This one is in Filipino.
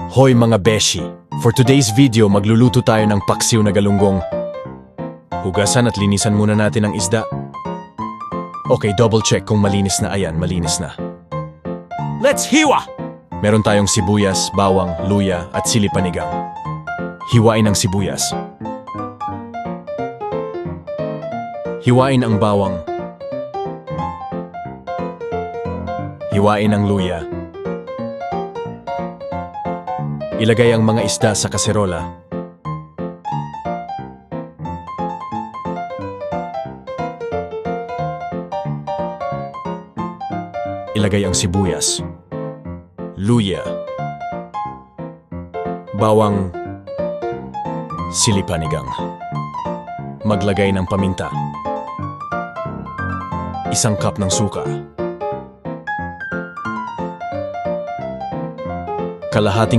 Hoy mga beshi! For today's video, magluluto tayo ng paksiw na galunggong. Hugasan at linisan muna natin ang isda. Okay, double check kung malinis na. Ayan, malinis na. Let's hiwa! Meron tayong sibuyas, bawang, luya at sili panigang. Hiwain ang sibuyas. Hiwain ang bawang. Hiwain ang luya. Ilagay ang mga isda sa kaserola. Ilagay ang sibuyas, luya, bawang, sili panigang. Maglagay ng paminta. 1 cup ng suka. Kalahating